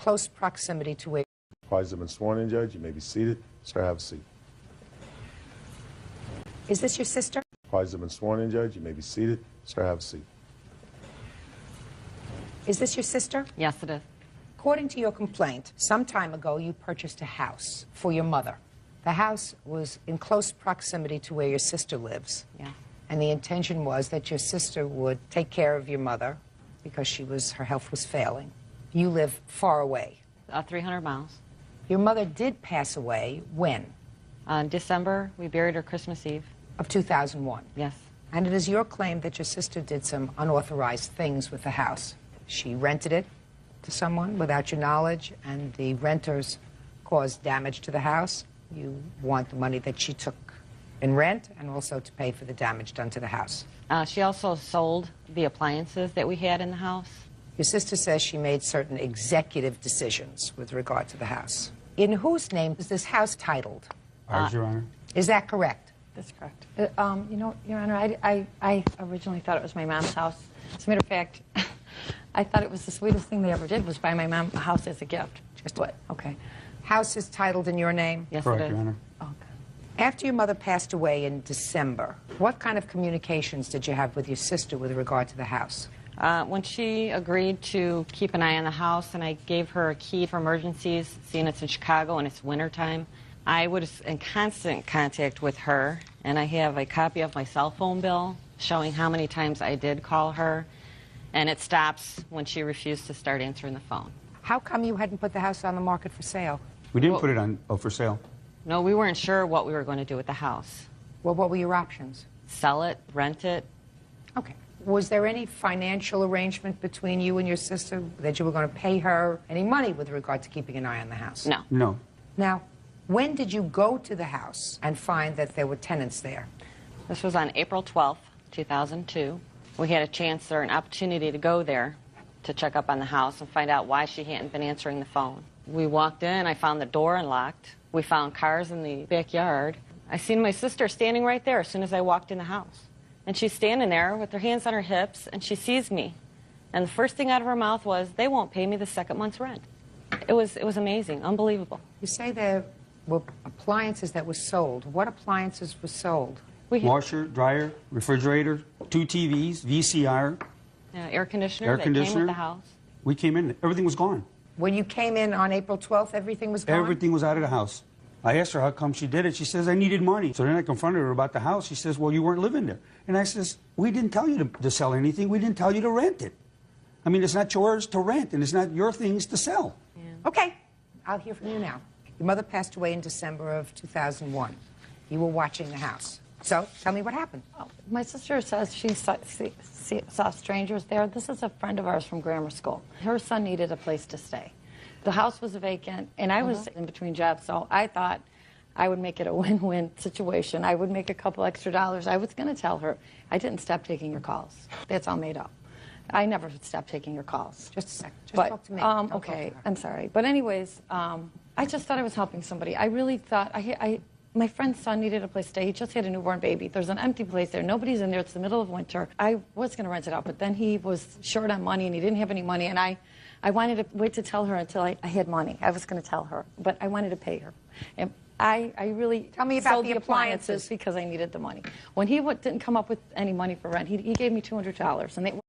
close proximity to where... Parties have been sworn in, Judge. You may be seated. Sir, have a seat. Is this your sister? Parties have been sworn in, Judge. You may be seated. Sir, have a seat. Is this your sister? Yes, it is. According to your complaint, some time ago you purchased a house for your mother. The house was in close proximity to where your sister lives. Yeah. And the intention was that your sister would take care of your mother because her health was failing. You live far away. 300 miles. Your mother did pass away when? In December, we buried her Christmas Eve. Of 2001. Yes. And it is your claim that your sister did some unauthorized things with the house. She rented it to someone without your knowledge, and the renters caused damage to the house. You want the money that she took in rent and also to pay for the damage done to the house. She also sold the appliances that we had in the house. Your sister says she made certain executive decisions with regard to the house. In whose name is this house titled? Ours, Your Honor. Is that correct? That's correct. You know, Your Honor, I originally thought it was my mom's house. As a matter of fact, I thought it was the sweetest thing they ever did was buy my mom a house as a gift. Just what? Okay. House is titled in your name? Yes, Correct, it is. Your Honor. Okay. After your mother passed away in December, what kind of communications did you have with your sister with regard to the house? When she agreed to keep an eye on the house and I gave her a key for emergencies, seeing it's in Chicago and it's wintertime, I was in constant contact with her, and I have a copy of my cell phone bill showing how many times I did call her, and it stops when she refused to start answering the phone. How come you hadn't put the house on the market for sale? We didn't put it on for sale. No, we weren't sure what we were going to do with the house. Well, what were your options? Sell it, rent it. Okay. Was there any financial arrangement between you and your sister that you were going to pay her any money with regard to keeping an eye on the house? No. No. Now, when did you go to the house and find that there were tenants there? This was on April 12th, 2002. We had a chance or an opportunity to go there to check up on the house and find out why she hadn't been answering the phone. We walked in, I found the door unlocked. We found cars in the backyard. I seen my sister standing right there as soon as I walked in the house. And she's standing there with her hands on her hips, and she sees me. And the first thing out of her mouth was, "They won't pay me the second month's rent." It was amazing, unbelievable. You say there were appliances that were sold. What appliances were sold? Washer, dryer, refrigerator, 2 TVs, VCR. Air conditioner that came with the house. We came in, everything was gone. When you came in on April 12th, everything was gone? Everything was out of the house. I asked her how come she did it. She says, I needed money. So then I confronted her about the house. She says, well, you weren't living there. And I says, we didn't tell you to sell anything. We didn't tell you to rent it. I mean, it's not yours to rent, and it's not your things to sell. Yeah. Okay. I'll hear from you now. Your mother passed away in December of 2001. You were watching the house. So, tell me what happened. Oh, my sister says she saw strangers there. This is a friend of ours from grammar school. Her son needed a place to stay. The house was vacant, and I was in between jobs, so I thought I would make it a win-win situation. I would make a couple extra dollars. I was going to tell her, I didn't stop taking your calls. That's all made up. I never stopped taking your calls. Just a second. Just talk to me. Don't Okay, talk to her. I'm sorry. But anyways, I just thought I was helping somebody. I really thought, my friend's son needed a place to stay. He just had a newborn baby. There's an empty place there. Nobody's in there. It's the middle of winter. I was going to rent it out, but then he was short on money, and he didn't have any money, and I wanted to wait to tell her until I had money. I was going to tell her, but I wanted to pay her. And I really Tell me about sold the appliances because I needed the money. When he didn't come up with any money for rent, he gave me $200, and